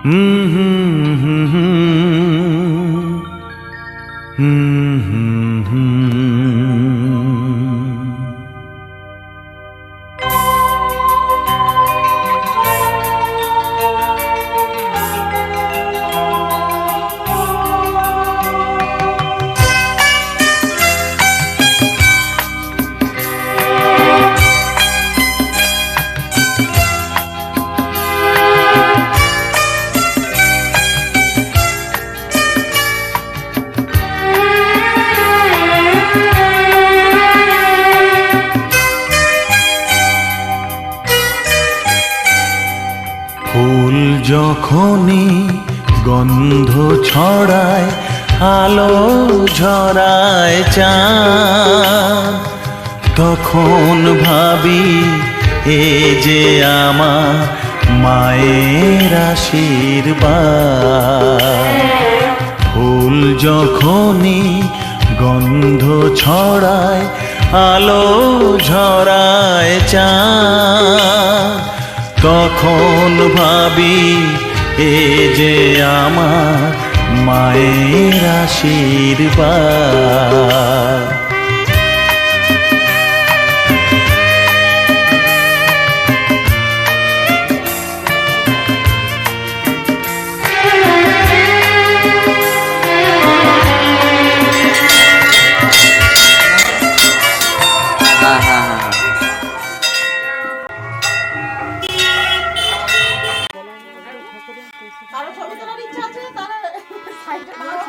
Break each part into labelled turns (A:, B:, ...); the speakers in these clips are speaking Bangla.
A: ফুল যখনই গন্ধ ছড়ায়, আলো ঝরায় চাঁদ, তখন ভাবি এ যে আমার মায়ের আশীর্বাদ। ফুল যখনই গন্ধ ছড়ায়, আলো ঝরায় চাঁদ, তখন ভাবি এ যে আমার মায়ের আশীর্বাদ।
B: কারো ছবি তোলার ইচ্ছা আছে তাহলে সাইডে দাঁড়াও।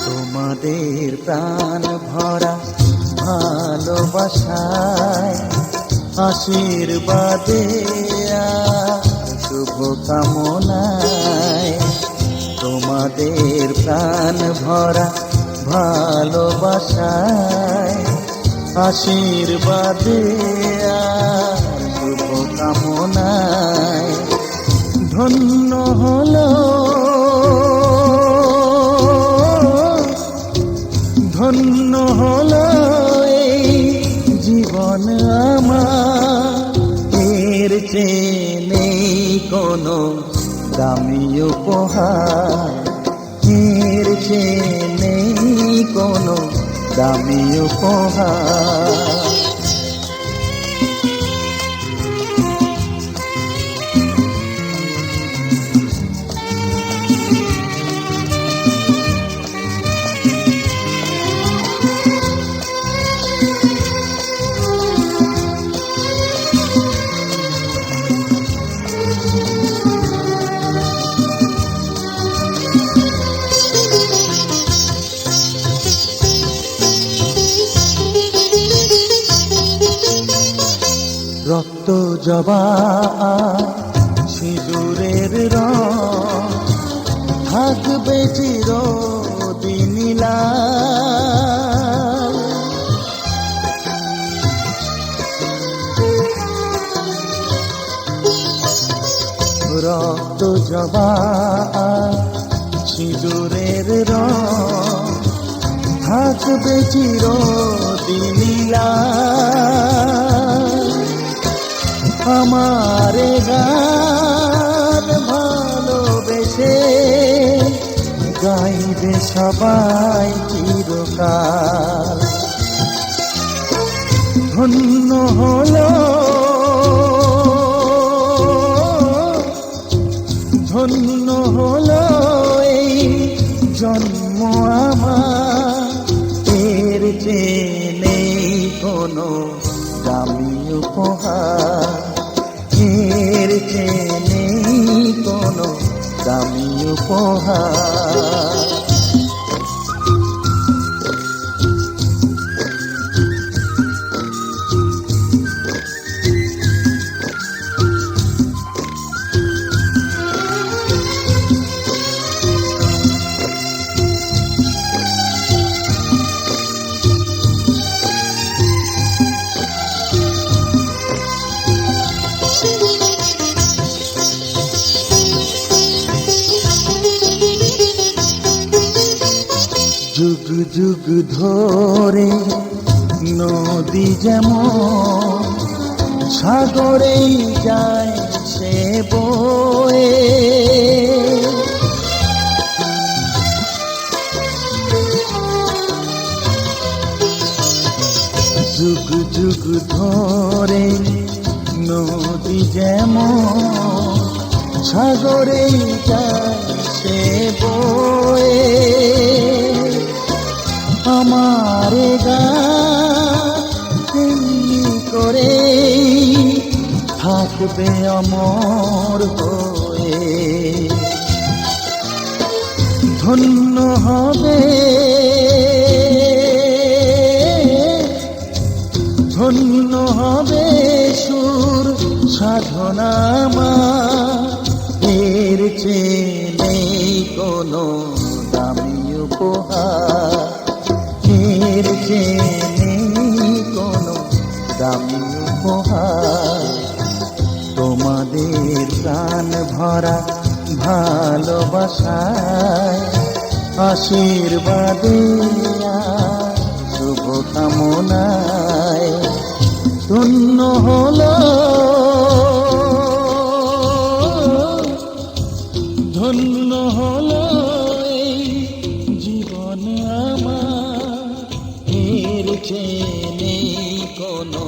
A: তোমাদের প্রাণ ভরা ভালোবাসায়, আশীর্বাদে শুভ কামনায়, তোমাদের প্রাণ ভরা ভালোবাসায়, আশীর্বাদে শুভ কামনায়, ধন্য হলো ধন্য হলো এই জীবন আমার, এর চেয়ে নেই কোনো দামি উপহার, এর চেয়ে নেই কোনো দামি উপহার। রক্ত জবা সিঁদুরের রং থাকবে চিরদিন লাল, রক্ত জবা সিঁদুরের রং থাকবে চিরদিন লাল। আমার গান ভালোবেসে গাইবে সবাই চিরকাল। ধন্য হলো ধন্য হলো এই জন্ম আমার, উপহার। যুগ যুগ ধরে নদী যেমন সাগরেই যায় সে বয়ে, যুগ যুগ ধরে নদী যেমন সাগরেই যায় সে বয়ে, আমার গান তেমনি করে থাকবে অমর হয়ে। ধন্য হবে ধন্য হবে সুর সাধনা আমার, এর চেয়ে নেই কোনো দামি উপহার, এর চেয়ে নেই কোনো দামি উপহার। তোমাদের প্রাণ ভরা ভালোবাসায় আশীর্বাদে আর শুভকামনায় ধন্য হলো ধন্য হলো এই জীবন আমার, এর চেয়ে নেই কোনো।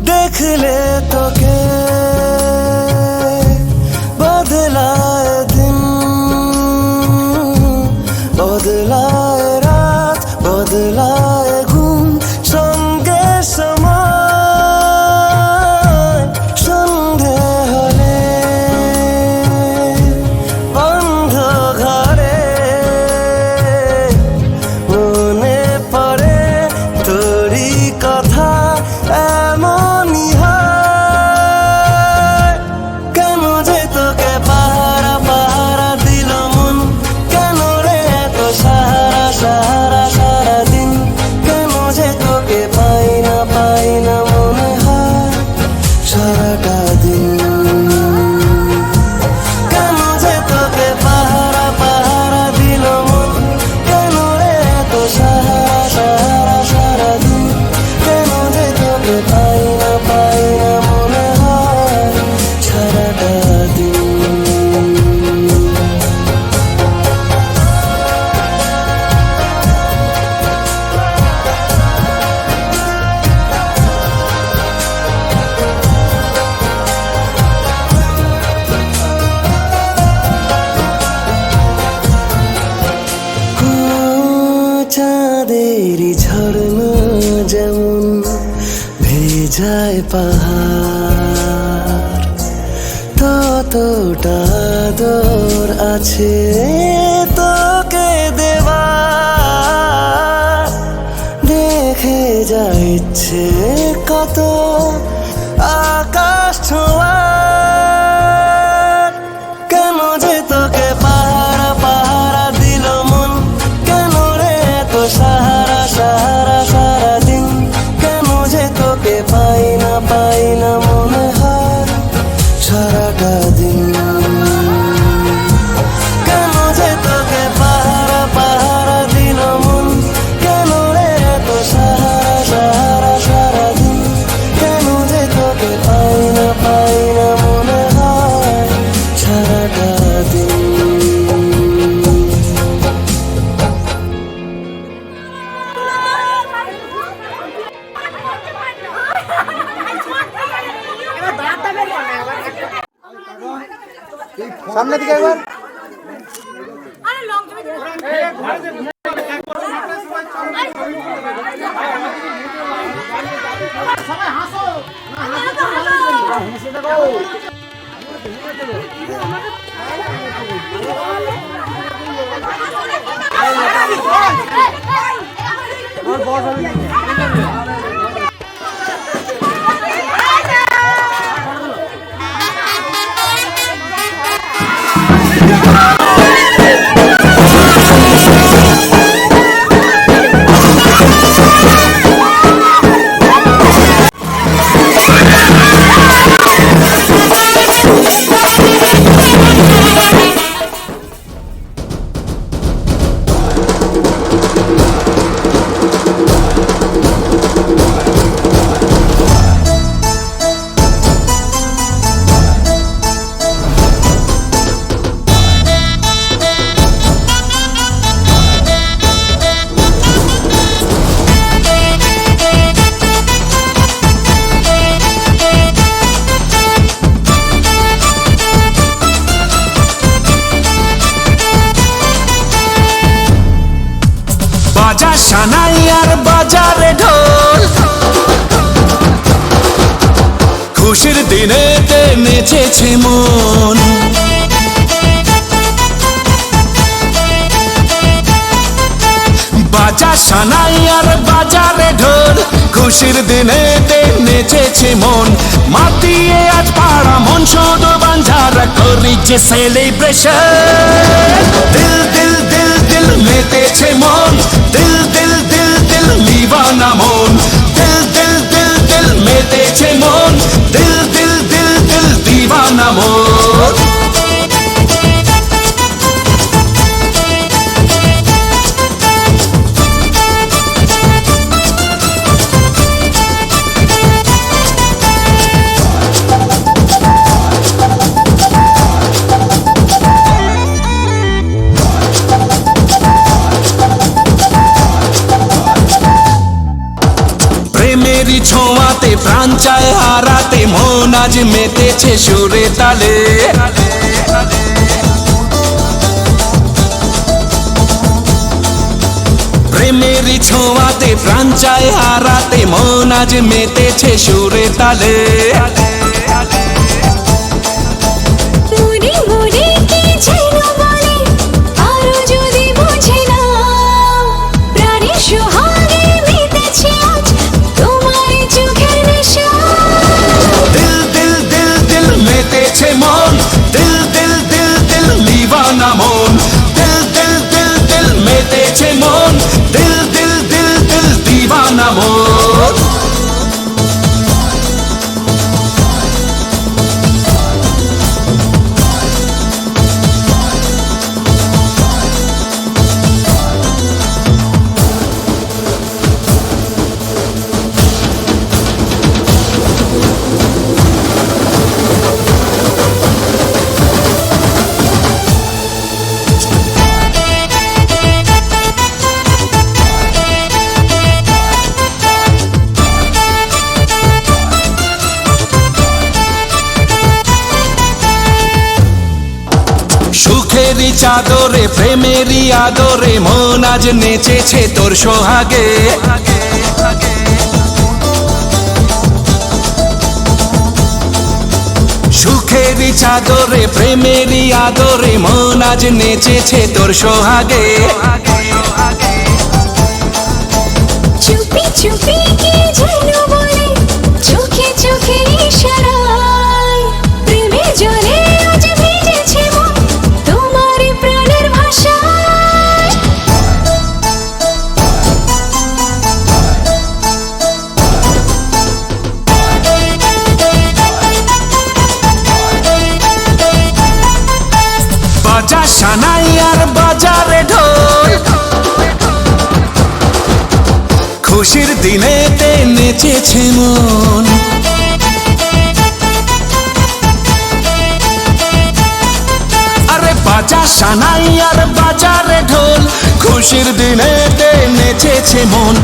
C: देखले তোকে বদলায় দিন, বদলায় রাত, বদলায় ঘুম, সঙ্গে সময় সন্ধে হলে বন্ধ ঘরে মনে পড়ে তোরই কথা। এমনই হয় কেন যে তোকে পাহারা পাহারা দিল মন, কেন রে এত সাহারা সাহারা সারাদিন, কেন যে তোকে পাই না মনে হয় সারাটা দিন, কেন যে তোকে পাহারা পাহারা দিল মন, কেন রে এত সাহারা সাহারা সারাদিন, কেন যে তোকে পাই না মনে হয় সারাটা দিন। চাঁদেরই ঝর্ণা যেমন ভেজায় পাহাড়, ততটা আদর আছে তোকে দেওয়া। যা ইচ্ছে কত আকাশ ছোঁয়ার। কেন যে তোকে পাহারা পাহারা দিল মন, কেন রে এত সাহারা সাহারা সারাদিন, কেন যে তোকে পাই না মনে হয় সারাটা দিন। কেন যে তোকে পাহারা পাহারা দিল মন, কেন রে এত সাহারা সাহারা সারাদিন, কেন যে তোকে পাই না মনে হয় সারাটা দিন।
A: সামনে দিকে একবার
B: আরে লং জমি সবাই হাসো
D: বাজা সানাই আর বাজারে ঢোল, খুশির দিনেতে নেচেছে মন। বাজা সানাই আর বাজারে ঢোল, খুশির দিনেতে নেচেছে মন। মাতিয়ে আজ পাড়া মন শুধু বাঞ্ঝারা করি যে সেলিব্রেশন। দিল দিল দিল দিল মেতেছে মন, দিল দিল দিল দিল দিওয়ানা মন। দিল দিল দিল দিল মেতেছে মন, দিল দিল দিল দিল দিওয়ানা মন। প্রেমেরই ছোঁয়াতে প্রাণ চায় হারাতে, মন আজ মেতেছে সুরে তালে। প্রেমেরই ছোঁয়াতে প্রাণ চায় হারাতে, মন আজ মেতেছে সুরে তালে।
E: মুড়ি মুড়ি কি ছিল বলে আরো যদি বুঝে না, প্রাণের সোহাগে মেতেছে আজ তোমার চোখের নেশা।
D: দিল দিল দিল দিল মেতেছে মন, দিল দিল দিল দিল দিওয়ানা মন। দিল দিল দিল দিল মেতেছে মন, দিল দিল দিল দিল দিওয়ানা মন। সুখেরই চাদরে প্রেমেরই আদরে, মন আজ নেচেছে তোর সোহাগে। সুখেরই চাদরে প্রেমেরই আদরে, মন আজ নেচেছে তোর সোহাগে।
E: চুপি চুপি কি
D: খুশির দিনেতে নেচেছে মন। আরে বাজা সানাই আর বাজারে ঢোল, খুশির দিনেতে নেচেছে মন।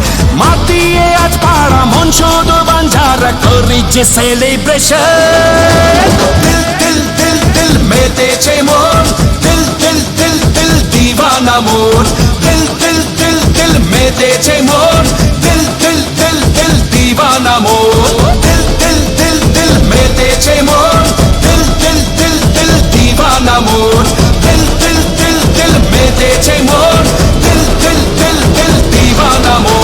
D: মাতিয়ে আজ পাড়া মন শুধু বাঞ্ঝারা করি যে সেলিব্রেশন। দিল দিল দিল দিল মেতেছে মন, দিল দিল দিল দিল দিওয়ানা মন। দিল দিল দিল দিল মেতেছে মন, দিল দিল দিল দিল দিওয়ানা মন। দিল দিল দিল দিল মেতেছে মন, দিল দিল দিল দিল দিওয়ানা মন। দিল দিল দিল দিল মেতেছে মন, দিল দিল দিল দিল দিওয়ানা মন।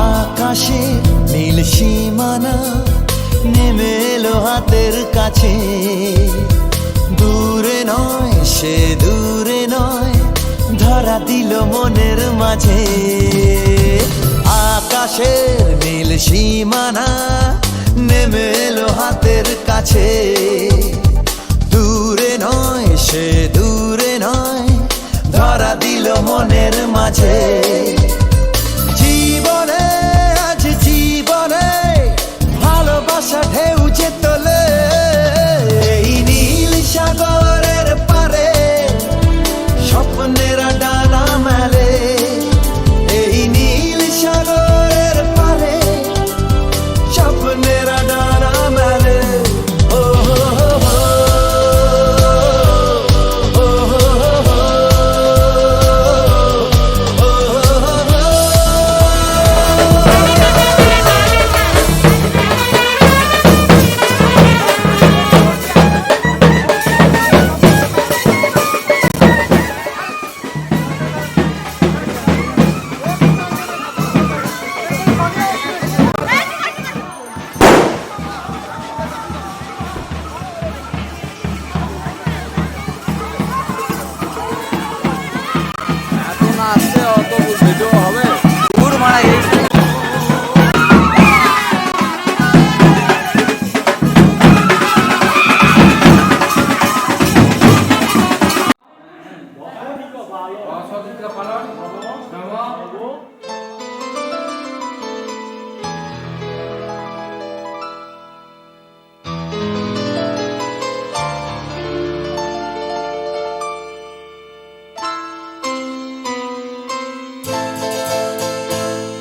C: আকাশে নীল সীমানা নেমে এলো হাতের কাছে। দূরে নয় সে দূরে নয়, ধরা দিল মনের মাঝে। আকাশের নীল সীমানা নেমে এলো হাতের কাছে। দূরে নয় সে দূরে নয়, ধরা দিল মনের মাঝে। জীবনে আজ জীবনে ভালোবাসা ঢেউ যে তোলে, এই নীল সাগরের পারে স্বপ্নেরা ডানা মেলে। এই নীল সাগরের পারে স্বপ্নেরা ডানা মেলে। ও হো হো হো, ও হো হো হো, ও হো হো হো।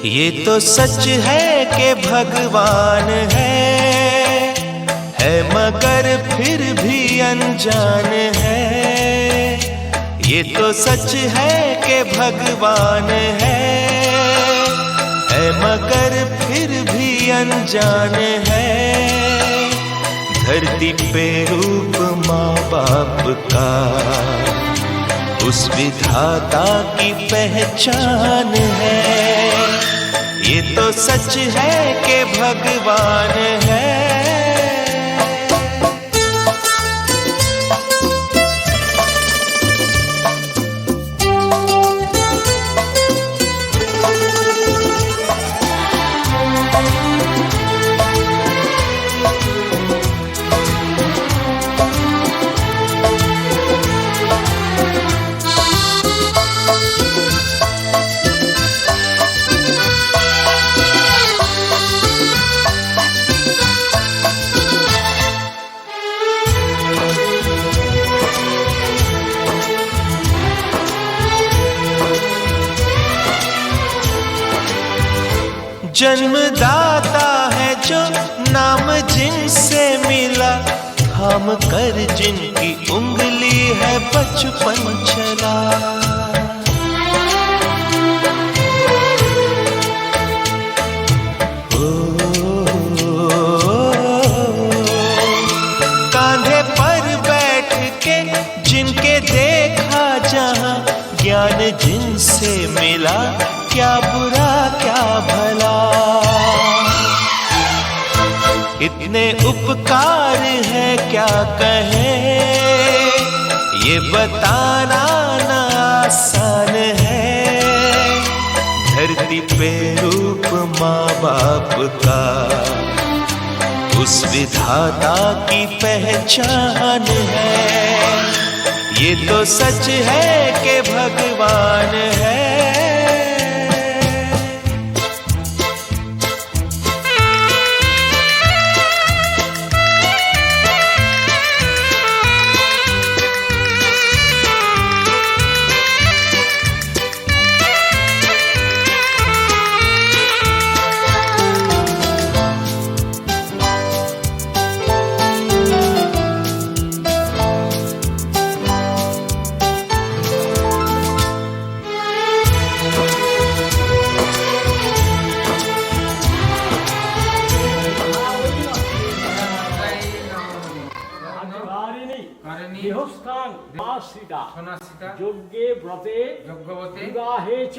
C: ये तो सच है कि भगवान है मगर फिर भी अनजान है। ये तो सच है कि भगवान है मगर फिर भी
D: अनजान है। धरती पे रूप माँ बाप का उस विधाता की पहचान है। ये तो सच है कि भगवान है। जन्मदाता है जो नाम जिनसे मिला, थाम कर जिनकी उंगली है बचपन चला। कांधे पर बैठ के जिनके देखा जहां, ज्ञान जिनसे मिला, क्या बुरा क्या भला। इतने उपकार है क्या कहें, ये बताना ना आसान है। धरती पे रूप माँ बाप का उस विधाता की पहचान है। ये तो सच है कि भगवान है।
F: গৃহস্থান যজ্ঞে ব্রতে বিবাহে চ।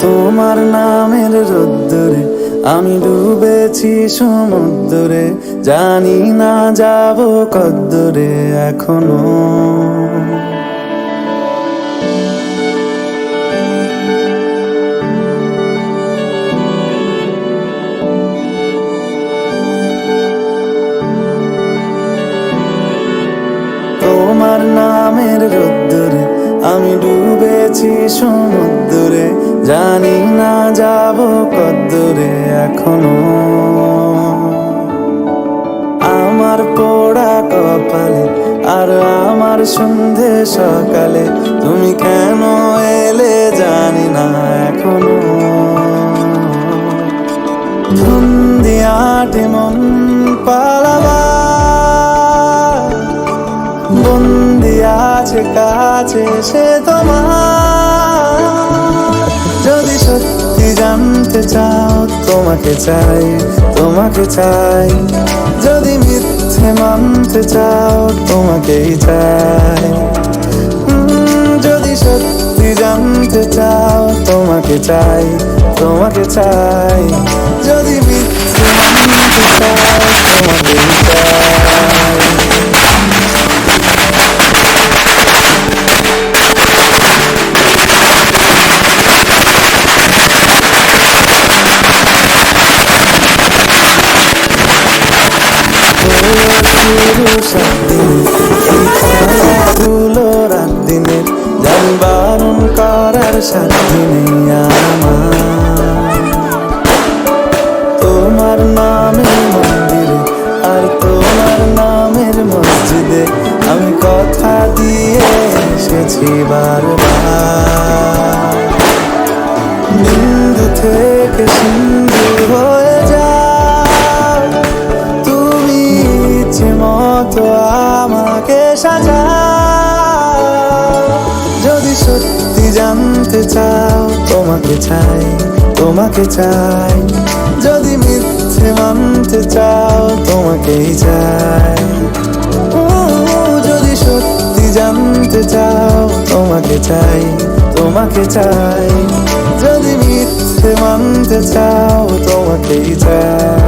C: তোমার নামের রোদ্দুরে আমি ডুবেছি সমুদ্রে, জানি না যাব কদ্দুরে এখনো। তোমার নামের রোদ্দুরে আমি ডুবেছি সমুদ্রে, জানি না যাব কদ্দুরে এখনো। আমার পোড়া কপালে আর আমার সন্ধে সকালে তুমি কেন এলে জানি না এখনো। ধুন্দিয়াটে মন পালাবা বন্দি আছে কাছে সে তোমার। যদি সত্যি জানতে চাও তোমাকে চাই, তোমাকে চাই। যদি মিথ্যে মানতে চাও তোমাকেই চাই। যদি সত্যি জানতে চাও তোমাকে চাই, তোমাকে চাই। যদি মিথ্যে মানতে চাও তোমাকেই চাই। Shakti, সাথী নেই আমার। তোমার নামের মন্দিরে আর তোমার নামের মসজিদে আমি কথা দিয়ে এসেছি বারবার। বিন্দু থেকে সিন্ধু হয়ে যাও তুমি, ইচ্ছে মতো আমাকে সাজাও। যদি সত্যি জানতে চাও তোমাকে চাই, তোমাকে চাই। যদি মিথ্যে মানতে চাও তোমাকেই চাই। যদি সত্যি জানতে চাও তোমাকে চাই, তোমাকে চাই। যদি মিথ্যে মানতে চাও তোমাকেই চাই।